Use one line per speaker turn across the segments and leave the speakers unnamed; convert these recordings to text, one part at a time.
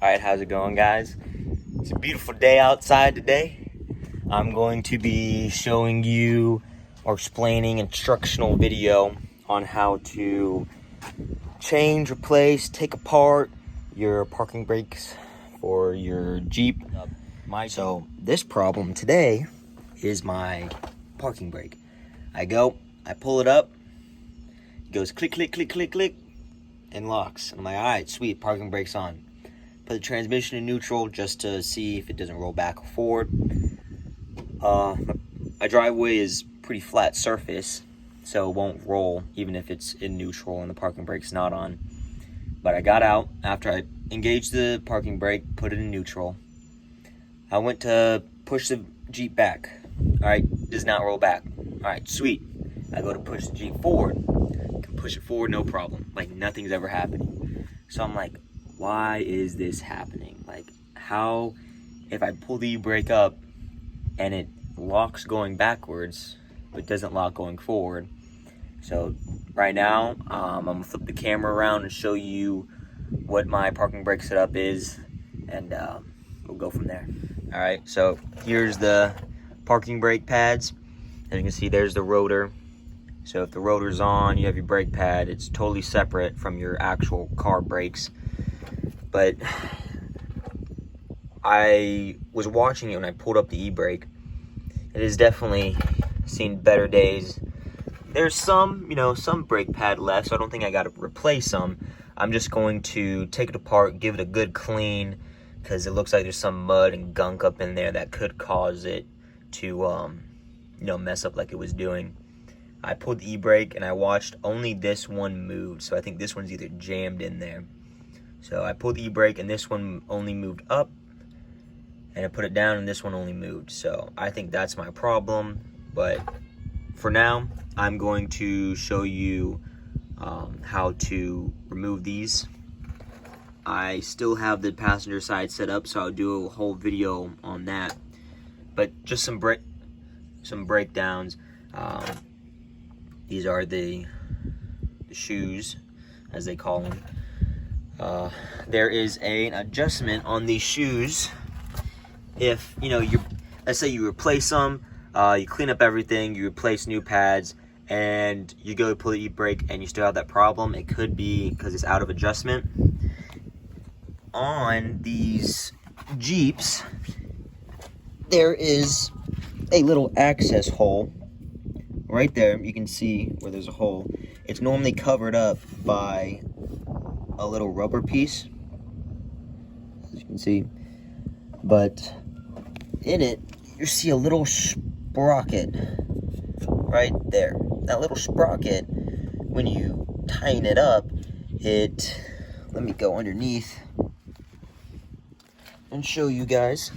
Alright, how's it going, guys? It's a beautiful day outside today. I'm going to be showing you or explaining instructional video on how to change, replace, take apart your parking brakes for your Jeep. So this problem today is my parking brake. I pull it up, it goes click, click, click, click, click, and locks. I'm like, alright, sweet, parking brake's on. Put the transmission in neutral just to see if it doesn't roll back or forward. My driveway is pretty flat surface, so it won't roll even if it's in neutral and the parking brake's not on. But I got out after I engaged the parking brake, put it in neutral. I went to push the Jeep back. Alright, does not roll back. Alright, sweet. I go to push the Jeep forward. Can push it forward, no problem. Like nothing's ever happening. So I'm like, why is this happening? Like, how, if I pull the e-brake up and it locks going backwards, but doesn't lock going forward? So right now, I'm gonna flip the camera around and show you what my parking brake setup is, and we'll go from there. All right, so here's the parking brake pads. As you can see, there's the rotor. So if the rotor's on, you have your brake pad. It's totally separate from your actual car brakes. But I was watching it when I pulled up the e-brake. It has definitely seen better days. There's some brake pad left, so I don't think I got to replace them. I'm just going to take it apart, give it a good clean, because it looks like there's some mud and gunk up in there that could cause it to, mess up like it was doing. I pulled the e-brake and I watched only this one move, so I think this one's either jammed in there. So I pulled the e-brake and this one only moved up, and I put it down and this one only moved. So I think that's my problem, but for now I'm going to show you how to remove these. I still have the passenger side set up, so I'll do a whole video on that, but just some breakdowns. These are the shoes, as they call them. There is an adjustment on these shoes. If let's say you replace them, you clean up everything, you replace new pads, and you go to pull the e-brake and you still have that problem, it could be because it's out of adjustment. On these Jeeps, there is a little access hole right there. You can see where there's a hole. It's normally covered up by a little rubber piece, as you can see, but in it you see a little sprocket right there. That little sprocket, when you tighten it up, let me go underneath and show you guys.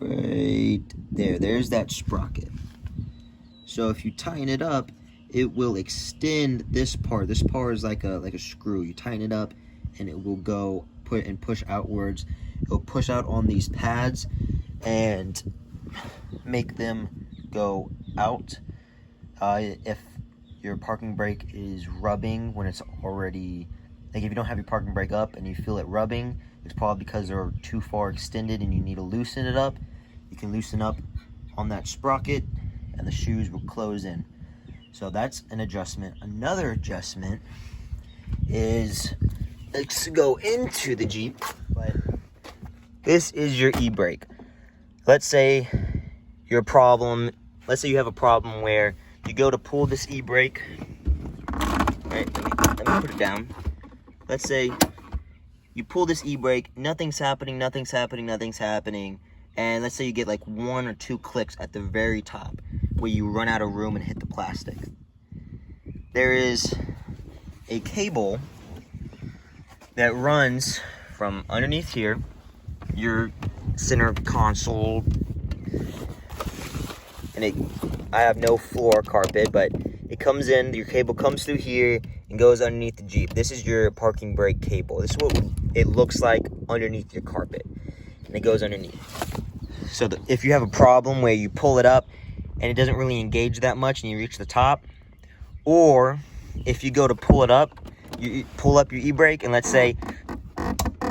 Right there's that sprocket. So if you tighten it up, it will extend this part. This part is like a screw. You tighten it up and it will go push outwards. It'll push out on these pads and make them go out. If your parking brake is rubbing when it's already, like if you don't have your parking brake up and you feel it rubbing, it's probably because they're too far extended and you need to loosen it up. You can loosen up on that sprocket and the shoes will close in. So that's an adjustment. Another adjustment is, let's go into the Jeep, but this is your e-brake. Let's say you have a problem where you go to pull this e-brake. Right, let me put it down. Let's say you pull this e-brake, nothing's happening, and let's say you get like 1 or 2 clicks at the very top where you run out of room and hit the plastic. There is a cable that runs from underneath here, your center console, and I have no floor carpet, but it comes in, your cable comes through here and goes underneath the Jeep. This is your parking brake cable. This is what it looks like underneath your carpet, and it goes underneath. So if you have a problem where you pull it up and it doesn't really engage that much and you reach the top, or if you go to pull it up you pull up your e-brake, and let's say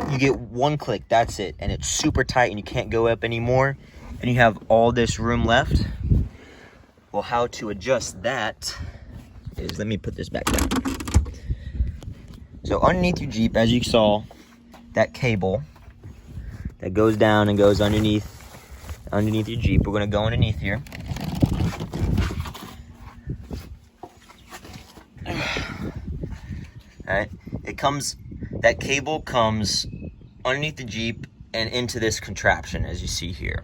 you get one click, that's it, and it's super tight and you can't go up anymore, and you have all this room left. Well, how to adjust that is, let me put this back down. So underneath your Jeep, as you saw, that cable that goes down and goes underneath your Jeep. We're gonna go underneath here. Alright, that cable comes underneath the Jeep and into this contraption, as you see here.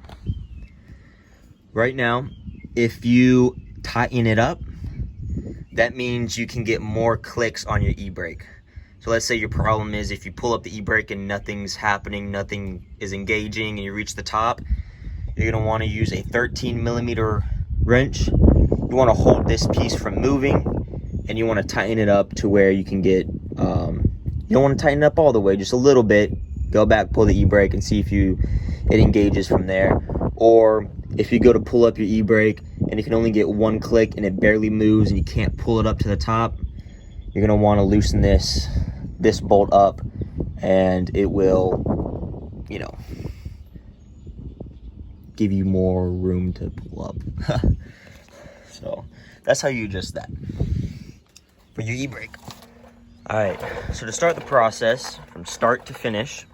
Right now, if you tighten it up, that means you can get more clicks on your e-brake. So let's say your problem is if you pull up the e-brake and nothing's happening, nothing is engaging, and you reach the top, you're gonna wanna use a 13mm wrench. You wanna hold this piece from moving, and you wanna tighten it up to where you can get, you don't wanna tighten it up all the way, just a little bit. Go back, pull the e-brake, and see if it engages from there. Or if you go to pull up your e-brake and you can only get one click and it barely moves and you can't pull it up to the top, you're gonna wanna loosen this bolt up, and it will, you know, give you more room to pull up. So that's how you adjust that for your e-brake. All right, so to start the process from start to finish,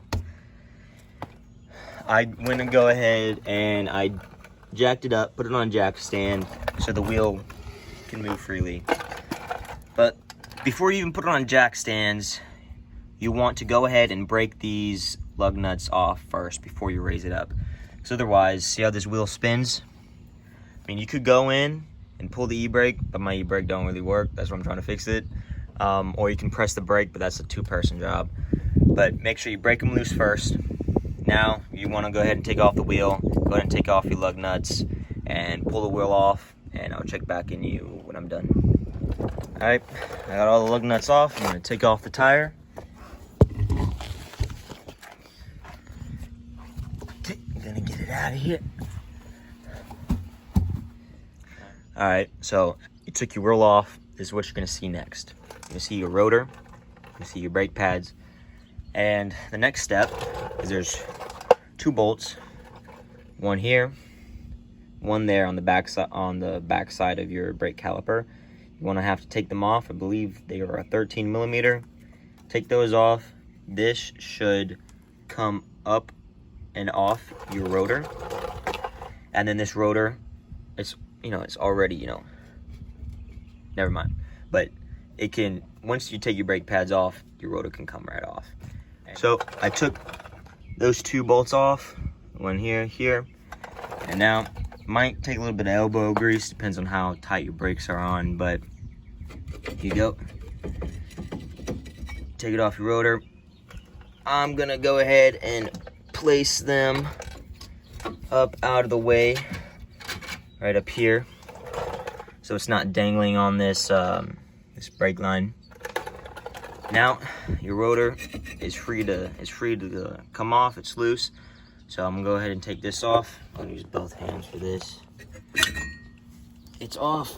I went and go ahead and I jacked it up, put it on a jack stand so the wheel can move freely. But before you even put it on jack stands, you want to go ahead and break these lug nuts off first before you raise it up. Because otherwise, see how this wheel spins? I mean, you could go in and pull the e-brake, but my e-brake don't really work. That's why I'm trying to fix it. Or you can press the brake, but that's a two-person job. But make sure you break them loose first. Now, you want to go ahead and take off the wheel. Go ahead and take off your lug nuts and pull the wheel off, and I'll check back in you when I'm done. All right, I got all the lug nuts off. I'm going to take off the tire. Okay, I'm going to get it out of here. All right, so you took your wheel off. This is what you're going to see next. You're going to see your rotor. You're going to see your brake pads. And the next step is there's two bolts, one here, one there on the back side of your brake caliper. You want to have to take them off. I believe they are a 13mm. Take those off. This should come up and off your rotor, and then this rotor, it's already, never mind. But it can, once you take your brake pads off, your rotor can come right off. So I took those two bolts off, one here, and now it might take a little bit of elbow grease, depends on how tight your brakes are on, but here you go. Take it off your rotor. I'm gonna go ahead and place them up out of the way, right up here, so it's not dangling on this this brake line. Now your rotor is free to come off. It's loose, so I'm gonna go ahead and take this off. I'll use both hands for this. It's off.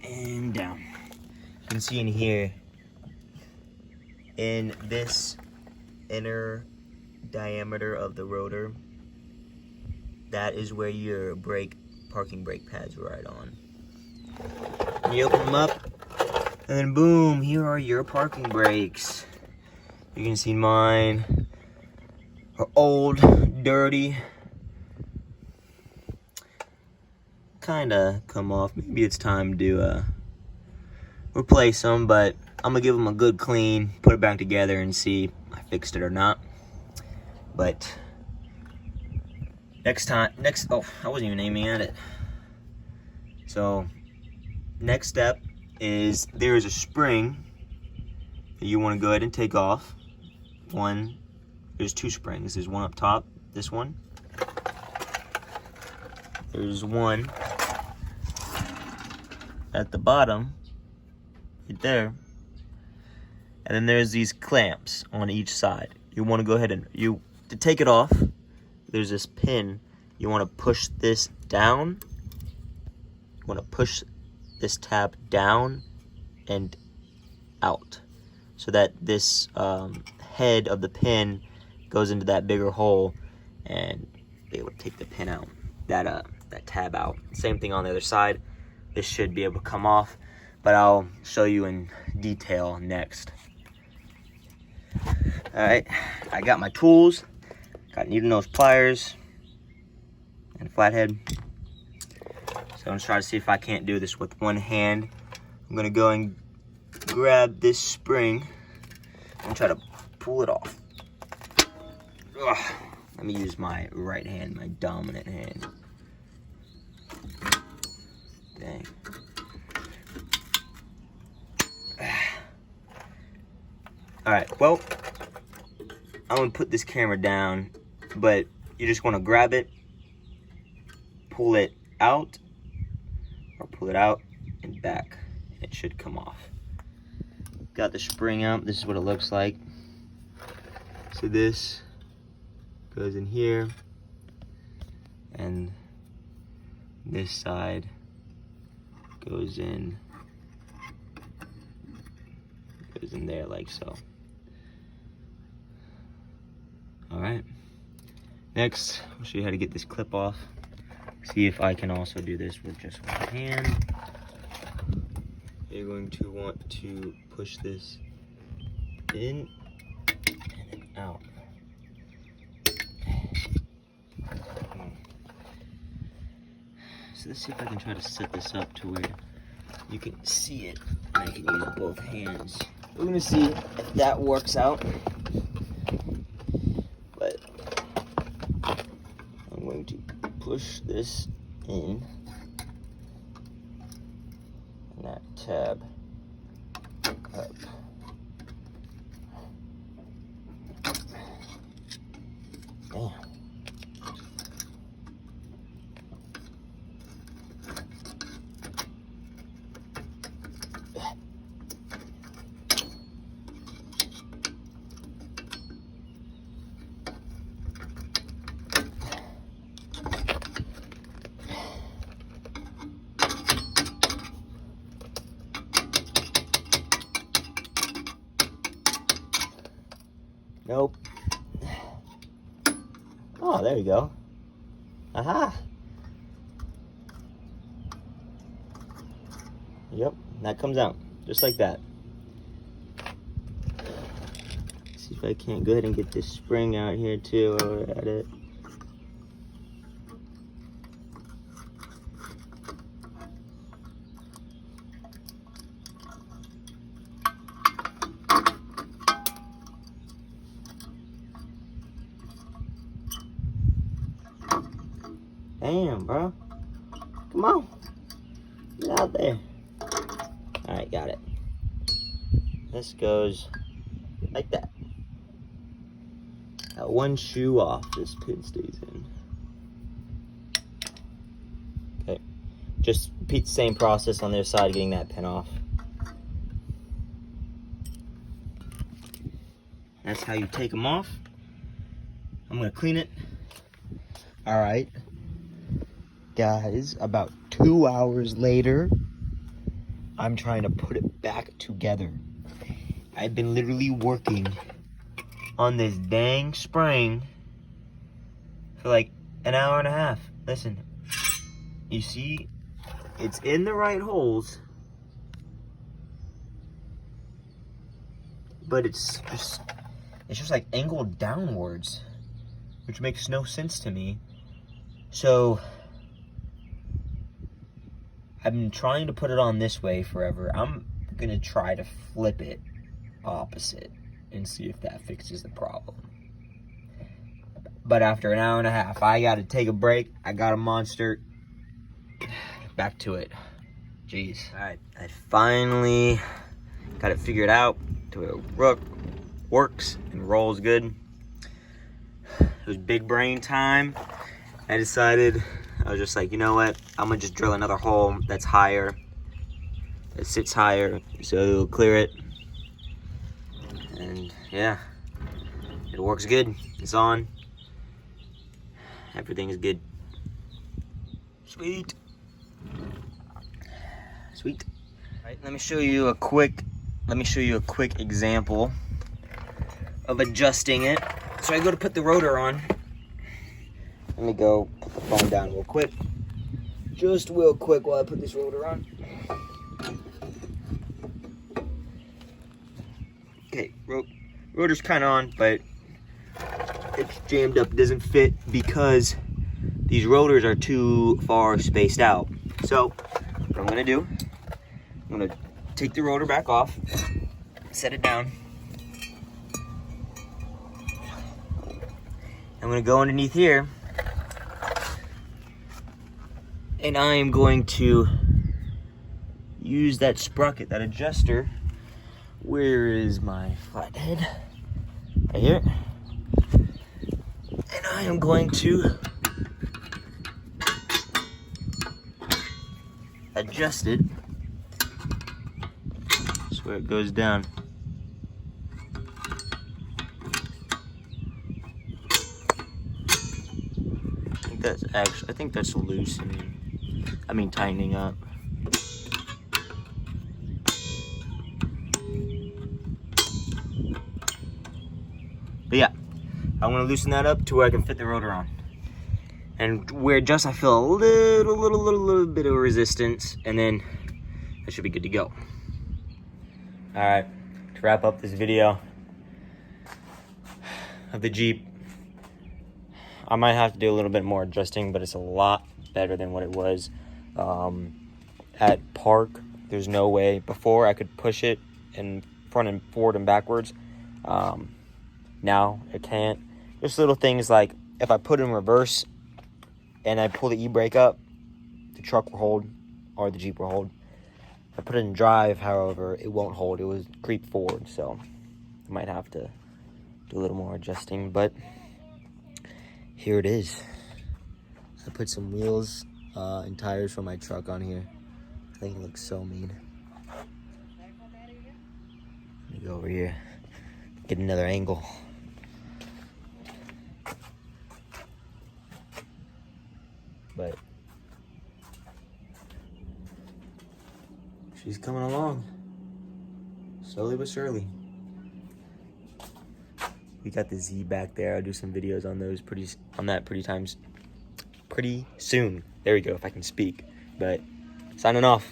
And down. You can see in here, in this inner diameter of the rotor, that is where your parking brake pads are right on. And you open them up, and then boom, here are your parking brakes. You can see mine are old, dirty, kinda come off. Maybe it's time to replace them, but I'm gonna give them a good clean, put it back together, and see if I fixed it or not. But oh, I wasn't even aiming at it. So next step is there is a spring that you want to go ahead and take off. There's two springs. There's one up top, this one. There's one at the bottom, right there. And then there's these clamps on each side. You want to go ahead and, to take it off, there's this pin. You want to push this down want to push this tab down and out so that this head of the pin goes into that bigger hole and be able to take the pin out, that tab out. Same thing on the other side. This should be able to come off, but I'll show you in detail next. All right, I got my tools, got needle nose pliers and a flathead. So I'm gonna try to see if I can't do this with one hand. I'm gonna go and grab this spring and try to pull it off. Ugh. Let me use my right hand, my dominant hand. Dang. All right, well, I'm gonna put this camera down, but you just wanna grab it, pull it out, or pull it out and back, and it should come off. Got the spring out, this is what it looks like. So this goes in here, and this side goes in there like so. All right, next I'll show you how to get this clip off. See if I can also do this with just one hand. You're going to want to push this in and then out. So let's see if I can try to set this up to where you can see it and I can use both hands. We're gonna see if that works out. But I'm going to push this in and that tab up. Damn. Nope. Oh, there you go. Aha. Yep, that comes out just like that. Let's see if I can't go ahead and get this spring out here too while we're at it. Damn, bro. Come on. Get out there. Alright, got it. This goes like that. Got one shoe off, this pin stays in. Okay. Just repeat the same process on the other side, getting that pin off. That's how you take them off. I'm gonna clean it. Alright. Guys, about 2 hours later, I'm trying to put it back together. I've been literally working on this dang spring for like an hour and a half. Listen, you see, it's in the right holes, but it's just like angled downwards, which makes no sense to me. So I've been trying to put it on this way forever. I'm gonna try to flip it opposite and see if that fixes the problem. But after an hour and a half, I gotta take a break. I got a monster. Back to it. Jeez. All right, I finally got it figured out to where it works and rolls good. It was big brain time. I decided, I was just like, you know what? I'm gonna just drill another hole that's higher, that sits higher, so it'll clear it. And yeah, it works good. It's on. Everything is good. Sweet. Sweet. All right, let me show you a quick example of adjusting it. So I go to put the rotor on. Let me go put the phone down real quick. Just real quick while I put this rotor on. Okay, rotor's kind of on, but it's jammed up. It doesn't fit because these rotors are too far spaced out. So what I'm gonna do, I'm gonna take the rotor back off, set it down. I'm gonna go underneath here, and I am going to use that sprocket, that adjuster. Where is my flathead? Right here. And I am going to adjust it. That's where it goes down. I think that's loosening. I mean tightening up. But yeah, I'm gonna loosen that up to where I can fit the rotor on. And where just I feel a little bit of resistance, and then I should be good to go. All right, to wrap up this video of the Jeep, I might have to do a little bit more adjusting, but it's a lot better than what it was. At park, there's no way. Before, I could push it in front and forward and backwards. Now, I can't. There's little things like, if I put it in reverse and I pull the e-brake up, the truck will hold, or the Jeep will hold. If I put it in drive, however, it won't hold. It will creep forward, so I might have to do a little more adjusting, but here it is. I put some wheels and tires for my truck on here. I think it looks so mean. Let me go over here, get another angle. But she's coming along, slowly but surely. We got the Z back there. I'll do some videos on those pretty soon. There we go, if I can speak. But signing off.